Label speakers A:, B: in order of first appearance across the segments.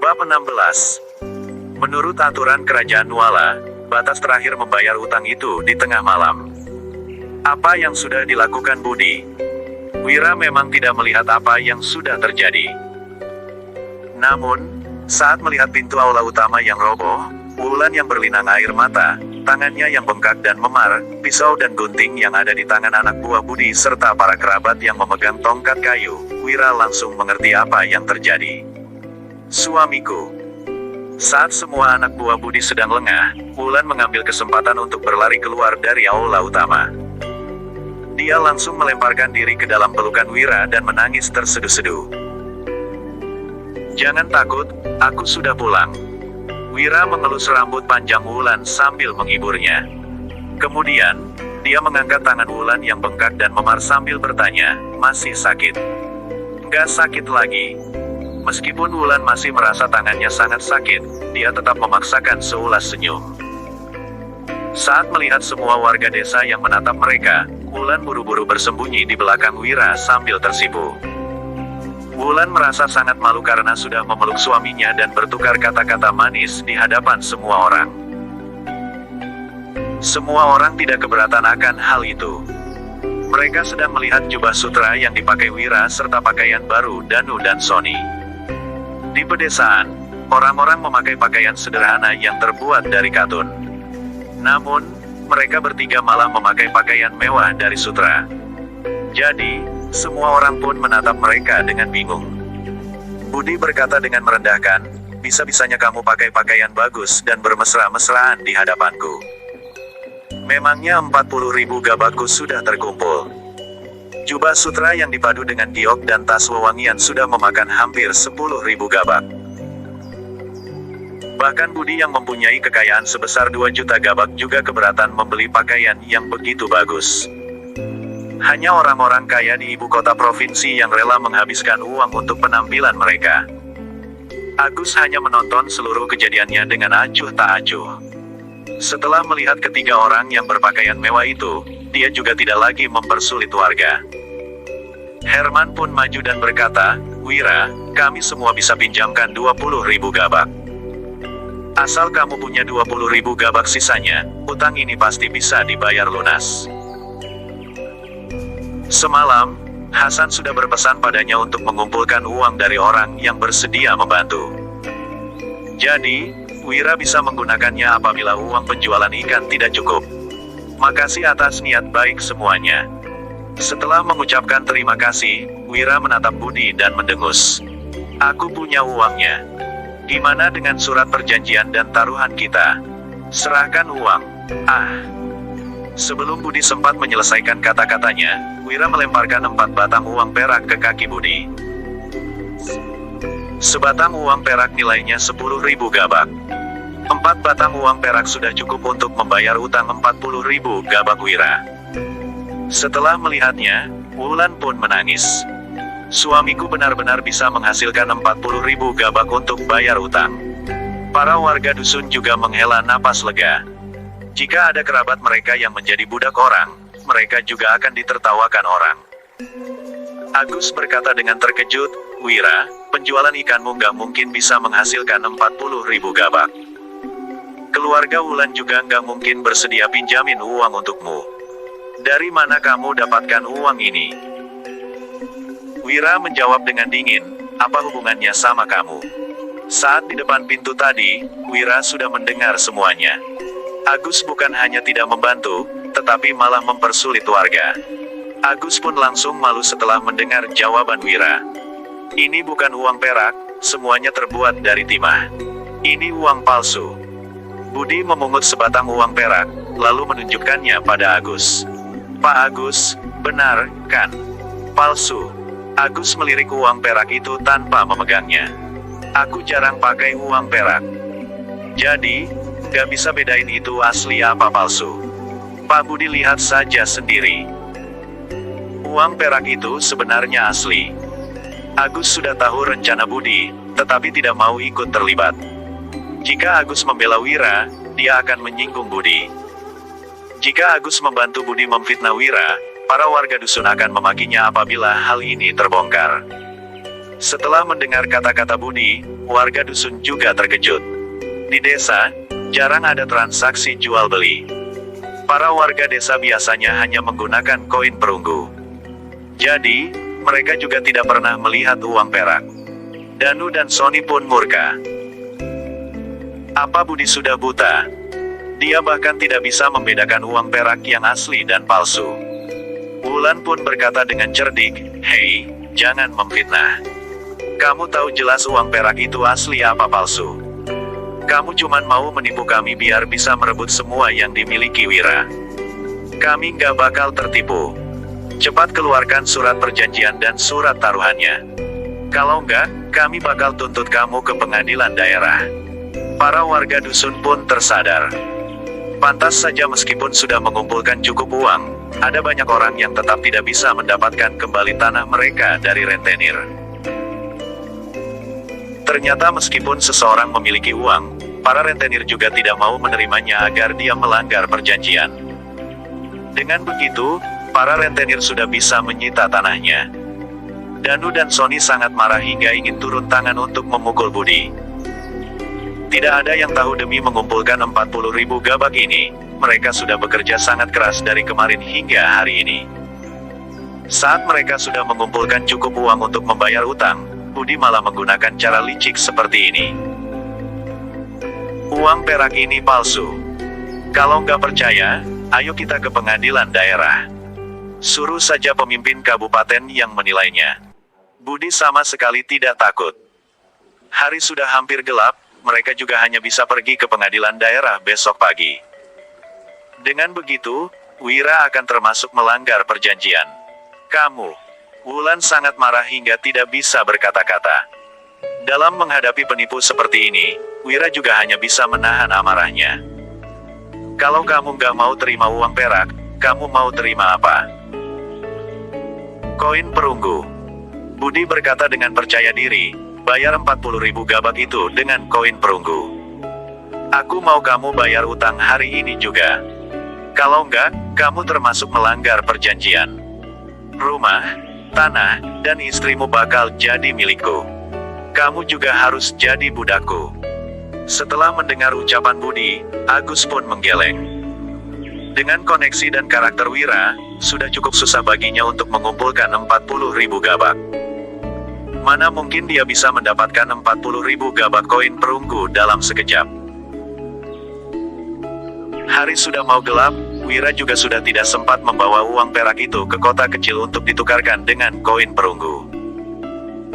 A: Bab 16. Menurut aturan kerajaan Nuala, batas terakhir membayar utang itu di tengah malam. Apa yang sudah dilakukan Budi? Wira memang tidak melihat apa yang sudah terjadi. Namun, saat melihat pintu aula utama yang roboh, Wulan yang berlinang air mata, tangannya yang bengkak dan memar, pisau dan gunting yang ada di tangan anak buah Budi serta para kerabat yang memegang tongkat kayu, Wira langsung mengerti apa yang terjadi. Suamiku. Saat semua anak buah Budi sedang lengah, Wulan mengambil kesempatan untuk berlari keluar dari aula utama. Dia langsung melemparkan diri ke dalam pelukan Wira dan menangis terseduh-seduh. "Jangan takut, aku sudah pulang." Wira mengelus rambut panjang Wulan sambil menghiburnya. Kemudian, dia mengangkat tangan Wulan yang bengkak dan memar sambil bertanya, "Masih sakit?" "Nggak sakit lagi." Meskipun Wulan masih merasa tangannya sangat sakit, dia tetap memaksakan seulas senyum. Saat melihat semua warga desa yang menatap mereka, Wulan buru-buru bersembunyi di belakang Wira sambil tersipu. Wulan merasa sangat malu karena sudah memeluk suaminya dan bertukar kata-kata manis di hadapan semua orang. Semua orang tidak keberatan akan hal itu. Mereka sedang melihat jubah sutra yang dipakai Wira serta pakaian baru Danu dan Sony. Di pedesaan, orang-orang memakai pakaian sederhana yang terbuat dari katun. Namun, mereka bertiga malah memakai pakaian mewah dari sutra. Jadi, semua orang pun menatap mereka dengan bingung. Budi berkata dengan merendahkan, "Bisa-bisanya kamu pakai pakaian bagus dan bermesra-mesraan di hadapanku. Memangnya 40.000 gabakku sudah terkumpul." Jubah sutra yang dipadu dengan giok dan tas wewangian sudah memakan hampir 10.000 gabak. Bahkan Budi yang mempunyai kekayaan sebesar 2 juta gabak juga keberatan membeli pakaian yang begitu bagus. Hanya orang-orang kaya di ibu kota provinsi yang rela menghabiskan uang untuk penampilan mereka. Agus hanya menonton seluruh kejadiannya dengan acuh tak acuh. Setelah melihat ketiga orang yang berpakaian mewah itu, dia juga tidak lagi mempersulit warga. Herman pun maju dan berkata, "Wira, kami semua bisa pinjamkan 20.000 gabak. Asal kamu punya 20.000 gabak sisanya, utang ini pasti bisa dibayar lunas." Semalam, Hasan sudah berpesan padanya untuk mengumpulkan uang dari orang yang bersedia membantu. Jadi, Wira bisa menggunakannya apabila uang penjualan ikan tidak cukup. "Makasih atas niat baik semuanya." Setelah mengucapkan terima kasih, Wira menatap Budi dan mendengus. "Aku punya uangnya. Gimana dengan surat perjanjian dan taruhan kita? Serahkan uang." Sebelum Budi sempat menyelesaikan kata-katanya, Wira melemparkan 4 batang uang perak ke kaki Budi. Sebatang uang perak nilainya 10.000 gabak. 4 batang uang perak sudah cukup untuk membayar utang 40.000 gabak Wira. Setelah melihatnya, Wulan pun menangis. "Suamiku benar-benar bisa menghasilkan 40.000 gabak untuk bayar utang." Para warga dusun juga menghela napas lega. Jika ada kerabat mereka yang menjadi budak orang, mereka juga akan ditertawakan orang. Agus berkata dengan terkejut, "Wira, penjualan ikanmu nggak mungkin bisa menghasilkan 40.000 gabak. Keluarga Wulan juga nggak mungkin bersedia pinjamin uang untukmu. Dari mana kamu dapatkan uang ini?" Wira menjawab dengan dingin, "Apa hubungannya sama kamu?" Saat di depan pintu tadi, Wira sudah mendengar semuanya. Agus bukan hanya tidak membantu, tetapi malah mempersulit warga. Agus pun langsung malu setelah mendengar jawaban Wira. "Ini bukan uang perak, semuanya terbuat dari timah. Ini uang palsu." Budi memungut sebatang uang perak, lalu menunjukkannya pada Agus. "Pak Agus, benar, kan? Palsu." Agus melirik uang perak itu tanpa memegangnya. "Aku jarang pakai uang perak. Jadi, nggak bisa bedain itu asli apa palsu. Pak Budi lihat saja sendiri. Uang perak itu sebenarnya asli." Agus sudah tahu rencana Budi, tetapi tidak mau ikut terlibat. Jika Agus membela Wira, dia akan menyinggung Budi. Jika Agus membantu Budi memfitnah Wira, para warga dusun akan memakinya apabila hal ini terbongkar. Setelah mendengar kata-kata Budi, warga dusun juga terkejut. Di desa, jarang ada transaksi jual-beli. Para warga desa biasanya hanya menggunakan koin perunggu. Jadi, mereka juga tidak pernah melihat uang perak. Danu dan Sony pun murka. Apa Budi sudah buta? Dia bahkan tidak bisa membedakan uang perak yang asli dan palsu. Wulan pun berkata dengan cerdik, "Hei, jangan memfitnah. Kamu tahu jelas uang perak itu asli apa palsu. Kamu cuma mau menipu kami biar bisa merebut semua yang dimiliki Wira. Kami nggak bakal tertipu. Cepat keluarkan surat perjanjian dan surat taruhannya. Kalau nggak, kami bakal tuntut kamu ke pengadilan daerah." Para warga dusun pun tersadar. Pantas saja meskipun sudah mengumpulkan cukup uang, ada banyak orang yang tetap tidak bisa mendapatkan kembali tanah mereka dari rentenir. Ternyata meskipun seseorang memiliki uang, para rentenir juga tidak mau menerimanya agar dia melanggar perjanjian. Dengan begitu, para rentenir sudah bisa menyita tanahnya. Danu dan Sony sangat marah hingga ingin turun tangan untuk memukul Budi. Tidak ada yang tahu demi mengumpulkan 40.000 gabak ini, mereka sudah bekerja sangat keras dari kemarin hingga hari ini. Saat mereka sudah mengumpulkan cukup uang untuk membayar utang, Budi malah menggunakan cara licik seperti ini. Uang perak ini palsu. Kalau nggak percaya, ayo kita ke pengadilan daerah. Suruh saja pemimpin kabupaten yang menilainya. Budi sama sekali tidak takut. Hari sudah hampir gelap, mereka juga hanya bisa pergi ke pengadilan daerah besok pagi. Dengan begitu, Wira akan termasuk melanggar perjanjian. Kamu. Wulan sangat marah hingga tidak bisa berkata-kata. Dalam menghadapi penipu seperti ini, Wira juga hanya bisa menahan amarahnya. Kalau kamu nggak mau terima uang perak, kamu mau terima apa? Koin perunggu. Budi berkata dengan percaya diri, bayar 40.000 gabak itu dengan koin perunggu. Aku mau kamu bayar utang hari ini juga. Kalau enggak, kamu termasuk melanggar perjanjian. Rumah, tanah, dan istrimu bakal jadi milikku. Kamu juga harus jadi budakku. Setelah mendengar ucapan Budi, Agus pun menggeleng. Dengan koneksi dan karakter Wira, sudah cukup susah baginya untuk mengumpulkan 40.000 gabak. Mana mungkin dia bisa mendapatkan 40.000 gabak koin perunggu dalam sekejap. Hari sudah mau gelap, Wira juga sudah tidak sempat membawa uang perak itu ke kota kecil untuk ditukarkan dengan koin perunggu.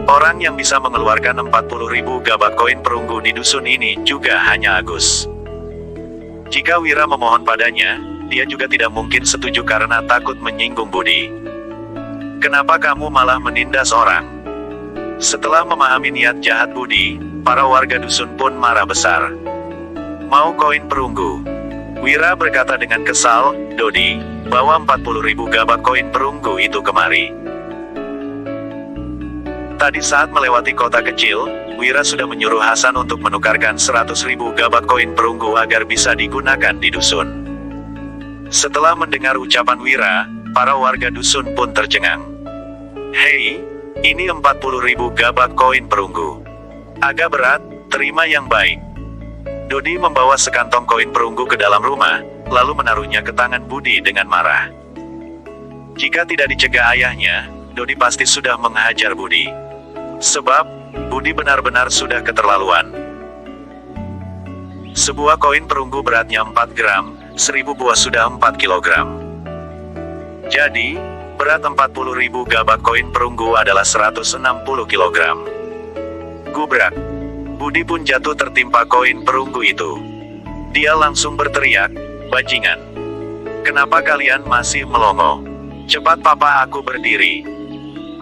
A: Orang yang bisa mengeluarkan 40.000 gabak koin perunggu di dusun ini juga hanya Agus. Jika Wira memohon padanya, dia juga tidak mungkin setuju karena takut menyinggung Budi. Kenapa kamu malah menindas orang? Setelah memahami niat jahat Budi, para warga dusun pun marah besar. Mau koin perunggu? Wira berkata dengan kesal, "Dodi, bawa 40.000 gabak koin perunggu itu kemari." Tadi saat melewati kota kecil, Wira sudah menyuruh Hasan untuk menukarkan 100.000 gabak koin perunggu agar bisa digunakan di dusun. Setelah mendengar ucapan Wira, para warga dusun pun tercengang. "Hei, ini 40.000 gabak koin perunggu. Agak berat, terima yang baik." Dodi membawa sekantong koin perunggu ke dalam rumah, lalu menaruhnya ke tangan Budi dengan marah. Jika tidak dicegah ayahnya, Dodi pasti sudah menghajar Budi. Sebab, Budi benar-benar sudah keterlaluan. Sebuah koin perunggu beratnya 4 gram, 1000 buah sudah 4 kilogram. Jadi, berat 40.000 gabak koin perunggu adalah 160 kilogram. Gubrak. Budi pun jatuh tertimpa koin perunggu itu. Dia langsung berteriak, "Bajingan! Kenapa kalian masih melongo? Cepat papa aku berdiri."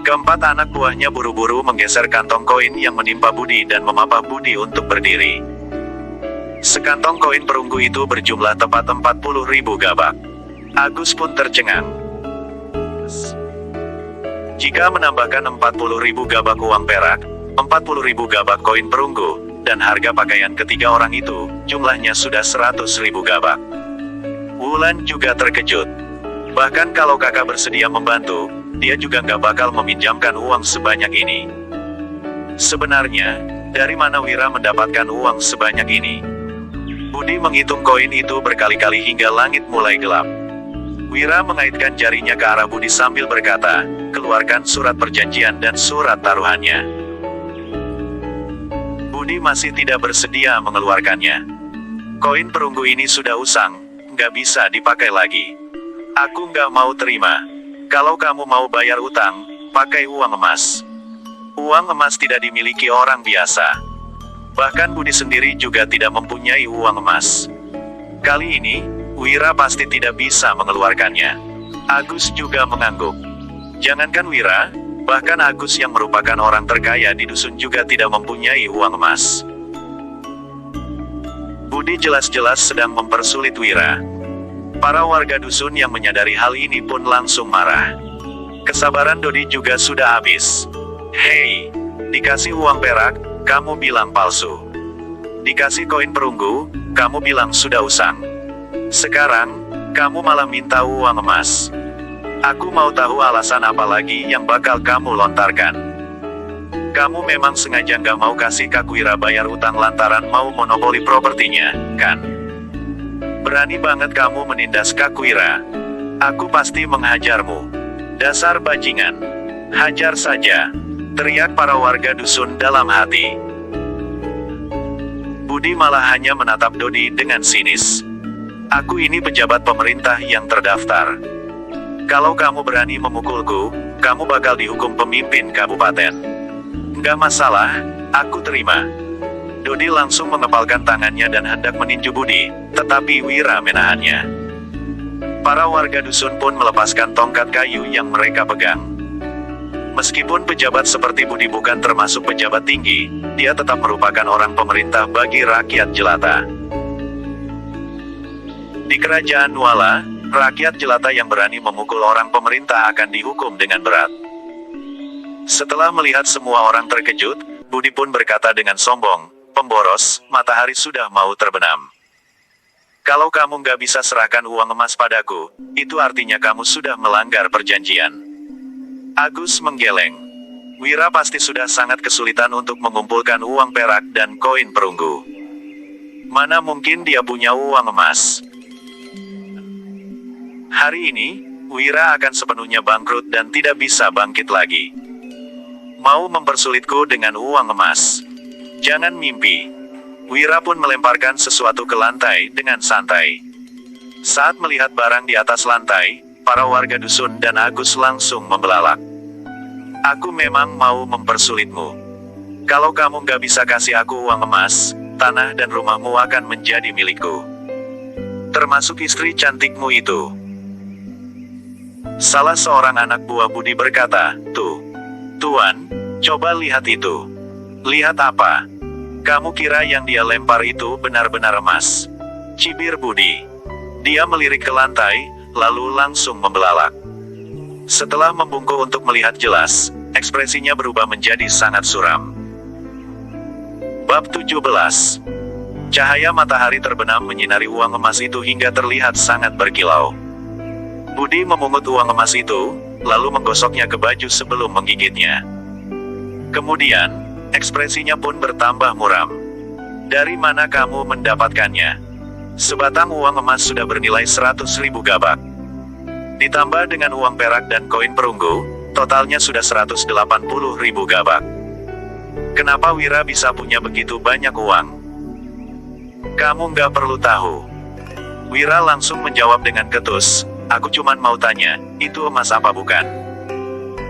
A: Keempat anak buahnya buru-buru menggeser kantong koin yang menimpa Budi dan memapah Budi untuk berdiri. Sekantong koin perunggu itu berjumlah tepat 40.000 gabak. Agus pun tercengang. Jika menambahkan 40.000 gabak uang perak, 40.000 gabak koin perunggu, dan harga pakaian ketiga orang itu, jumlahnya sudah 100.000 gabak. Wulan juga terkejut. Bahkan kalau kakak bersedia membantu, dia juga nggak bakal meminjamkan uang sebanyak ini. Sebenarnya, dari mana Wira mendapatkan uang sebanyak ini? Budi menghitung koin itu berkali-kali hingga langit mulai gelap. Wira mengaitkan jarinya ke arah Budi sambil berkata, "Keluarkan surat perjanjian dan surat taruhannya." Budi masih tidak bersedia mengeluarkannya. "Koin perunggu ini sudah usang, nggak bisa dipakai lagi. Aku nggak mau terima. Kalau kamu mau bayar utang, pakai uang emas. Uang emas tidak dimiliki orang biasa. Bahkan Budi sendiri juga tidak mempunyai uang emas. Kali ini, Wira pasti tidak bisa mengeluarkannya." Agus juga mengangguk. Jangankan Wira, bahkan Agus yang merupakan orang terkaya di dusun juga tidak mempunyai uang emas. Budi jelas-jelas sedang mempersulit Wira. Para warga dusun yang menyadari hal ini pun langsung marah. Kesabaran Dodi juga sudah habis. "Hei, dikasih uang perak, kamu bilang palsu. Dikasih koin perunggu, kamu bilang sudah usang. Sekarang, kamu malah minta uang emas. Aku mau tahu alasan apa lagi yang bakal kamu lontarkan. Kamu memang sengaja nggak mau kasih Kak Wira bayar utang lantaran mau monopoli propertinya, kan? Berani banget kamu menindas Kak Wira. Aku pasti menghajarmu. Dasar bajingan. Hajar saja," teriak para warga dusun dalam hati. Budi malah hanya menatap Dodi dengan sinis. "Aku ini pejabat pemerintah yang terdaftar. Kalau kamu berani memukulku, kamu bakal dihukum pemimpin kabupaten. Nggak masalah, aku terima." Dodi langsung mengepalkan tangannya dan hendak meninju Budi, tetapi Wira menahannya. Para warga dusun pun melepaskan tongkat kayu yang mereka pegang. Meskipun pejabat seperti Budi bukan termasuk pejabat tinggi, dia tetap merupakan orang pemerintah bagi rakyat jelata. Di kerajaan Nuala, rakyat jelata yang berani memukul orang pemerintah akan dihukum dengan berat. Setelah melihat semua orang terkejut, Budi pun berkata dengan sombong, "Pemboros, matahari sudah mau terbenam. Kalau kamu nggak bisa serahkan uang emas padaku, itu artinya kamu sudah melanggar perjanjian." Agus menggeleng. Wira pasti sudah sangat kesulitan untuk mengumpulkan uang perak dan koin perunggu. Mana mungkin dia punya uang emas? Hari ini, Wira akan sepenuhnya bangkrut dan tidak bisa bangkit lagi. Mau mempersulitku dengan uang emas? Jangan mimpi. Wira pun melemparkan sesuatu ke lantai dengan santai. Saat melihat barang di atas lantai, para warga dusun dan Agus langsung membelalak. "Aku memang mau mempersulitmu. Kalau kamu nggak bisa kasih aku uang emas, tanah dan rumahmu akan menjadi milikku. Termasuk istri cantikmu itu." Salah seorang anak buah Budi berkata, "Tuh, Tuan, coba lihat itu." "Lihat apa? Kamu kira yang dia lempar itu benar-benar emas?" cibir Budi. Dia melirik ke lantai, lalu langsung membelalak. Setelah membungkuk untuk melihat jelas, ekspresinya berubah menjadi sangat suram. Bab 17. Cahaya matahari terbenam menyinari uang emas itu hingga terlihat sangat berkilau. Budi memungut uang emas itu, lalu menggosoknya ke baju sebelum menggigitnya. Kemudian, ekspresinya pun bertambah muram. "Dari mana kamu mendapatkannya?" Sebatang uang emas sudah bernilai 100.000 gabak. Ditambah dengan uang perak dan koin perunggu, totalnya sudah 180.000 gabak. Kenapa Wira bisa punya begitu banyak uang? "Kamu nggak perlu tahu." Wira langsung menjawab dengan ketus, "Aku cuman mau tanya, itu emas apa bukan?"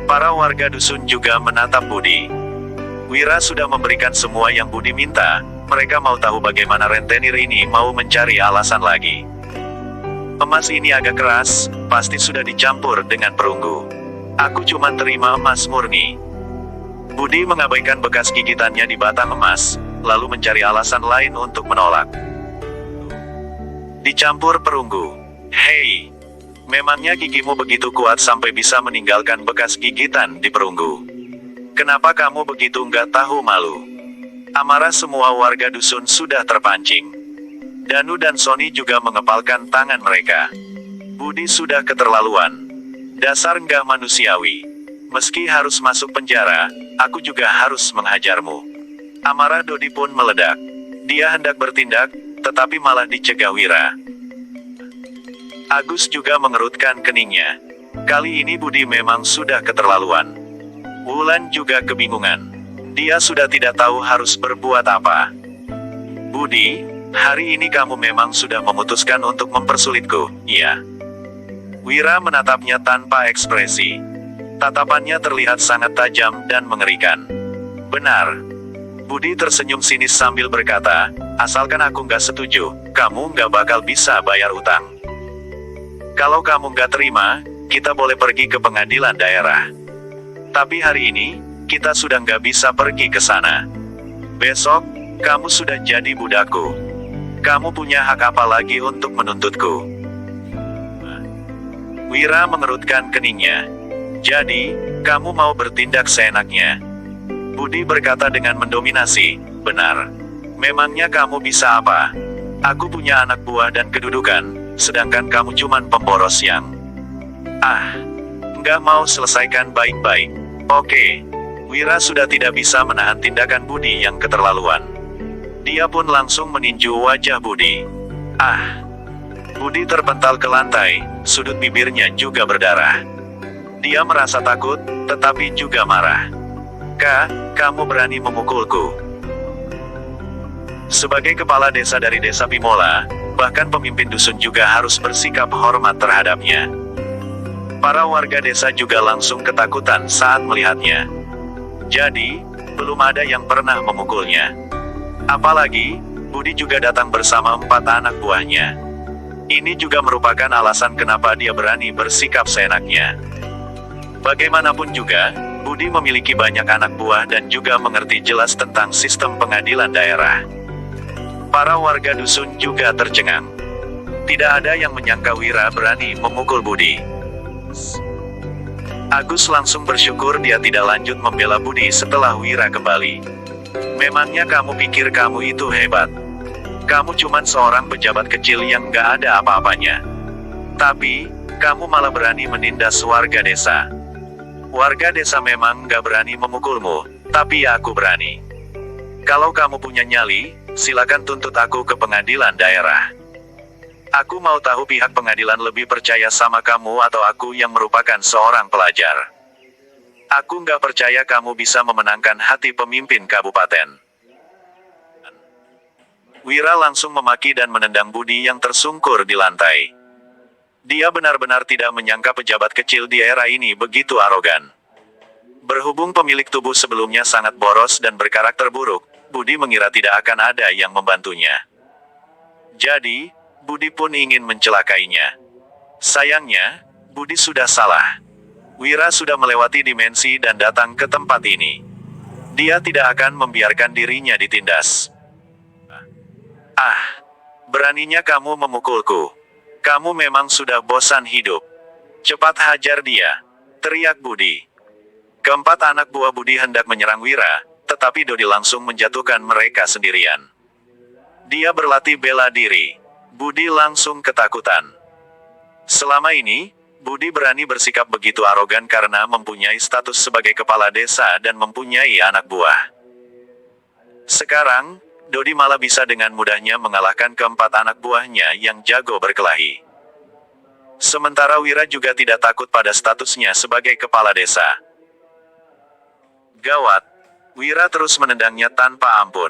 A: Para warga dusun juga menatap Budi. Wira sudah memberikan semua yang Budi minta, mereka mau tahu bagaimana rentenir ini mau mencari alasan lagi. "Emas ini agak keras, pasti sudah dicampur dengan perunggu. Aku cuma terima emas murni." Budi mengabaikan bekas gigitannya di batang emas, lalu mencari alasan lain untuk menolak. "Dicampur perunggu. Hei, memangnya gigimu begitu kuat sampai bisa meninggalkan bekas gigitan di perunggu? Kenapa kamu begitu nggak tahu malu?" Amarah semua warga dusun sudah terpancing. Danu dan Sony juga mengepalkan tangan mereka. Budi sudah keterlaluan. Dasar nggak manusiawi. Meski harus masuk penjara, aku juga harus menghajarmu. Amarah Dodi pun meledak. Dia hendak bertindak, tetapi malah dicegah Wira. Agus juga mengerutkan keningnya. Kali ini Budi memang sudah keterlaluan. Wulan juga kebingungan. Dia sudah tidak tahu harus berbuat apa. Budi, hari ini kamu memang sudah memutuskan untuk mempersulitku, iya? Wira menatapnya tanpa ekspresi. Tatapannya terlihat sangat tajam dan mengerikan. Benar. Budi tersenyum sinis sambil berkata, asalkan aku nggak setuju, kamu nggak bakal bisa bayar utang. Kalau kamu nggak terima, kita boleh pergi ke pengadilan daerah. Tapi hari ini, kita sudah nggak bisa pergi ke sana. Besok, kamu sudah jadi budakku. Kamu punya hak apa lagi untuk menuntutku? Wira mengerutkan keningnya. Jadi, kamu mau bertindak seenaknya? Budi berkata dengan mendominasi, benar. Memangnya kamu bisa apa? Aku punya anak buah dan kedudukan, sedangkan kamu cuman pemboros yang... nggak mau selesaikan baik-baik. Oke. Wira sudah tidak bisa menahan tindakan Budi yang keterlaluan. Dia pun langsung meninju wajah Budi. Budi terpental ke lantai, sudut bibirnya juga berdarah. Dia merasa takut, tetapi juga marah. Kamu berani memukulku? Sebagai kepala desa dari desa Pimola, bahkan pemimpin dusun juga harus bersikap hormat terhadapnya. Para warga desa juga langsung ketakutan saat melihatnya. Jadi, belum ada yang pernah memukulnya. Apalagi, Budi juga datang bersama 4 anak buahnya. Ini juga merupakan alasan kenapa dia berani bersikap seenaknya. Bagaimanapun juga, Budi memiliki banyak anak buah dan juga mengerti jelas tentang sistem pengadilan daerah. Para warga dusun juga tercengang. Tidak ada yang menyangka Wira berani memukul Budi. Agus langsung bersyukur dia tidak lanjut membela Budi setelah Wira kembali. Memangnya kamu pikir kamu itu hebat? Kamu cuman seorang pejabat kecil yang gak ada apa-apanya. Tapi, kamu malah berani menindas warga desa. Warga desa memang gak berani memukulmu, tapi aku berani. Kalau kamu punya nyali, silakan tuntut aku ke pengadilan daerah. Aku mau tahu pihak pengadilan lebih percaya sama kamu atau aku yang merupakan seorang pelajar. Aku nggak percaya kamu bisa memenangkan hati pemimpin kabupaten. Wira langsung memaki dan menendang Budi yang tersungkur di lantai. Dia benar-benar tidak menyangka pejabat kecil di era ini begitu arogan. Berhubung pemilik tubuh sebelumnya sangat boros dan berkarakter buruk, Budi mengira tidak akan ada yang membantunya. Jadi, Budi pun ingin mencelakainya. Sayangnya, Budi sudah salah. Wira sudah melewati dimensi dan datang ke tempat ini. Dia tidak akan membiarkan dirinya ditindas. Beraninya kamu memukulku. Kamu memang sudah bosan hidup. Cepat hajar dia, teriak Budi. Keempat anak buah Budi hendak menyerang Wira, tetapi Dodi langsung menjatuhkan mereka sendirian. Dia berlatih bela diri. Budi langsung ketakutan. Selama ini, Budi berani bersikap begitu arogan karena mempunyai status sebagai kepala desa dan mempunyai anak buah. Sekarang, Dodi malah bisa dengan mudahnya mengalahkan keempat anak buahnya yang jago berkelahi. Sementara Wira juga tidak takut pada statusnya sebagai kepala desa. Gawat, Wira terus menendangnya tanpa ampun.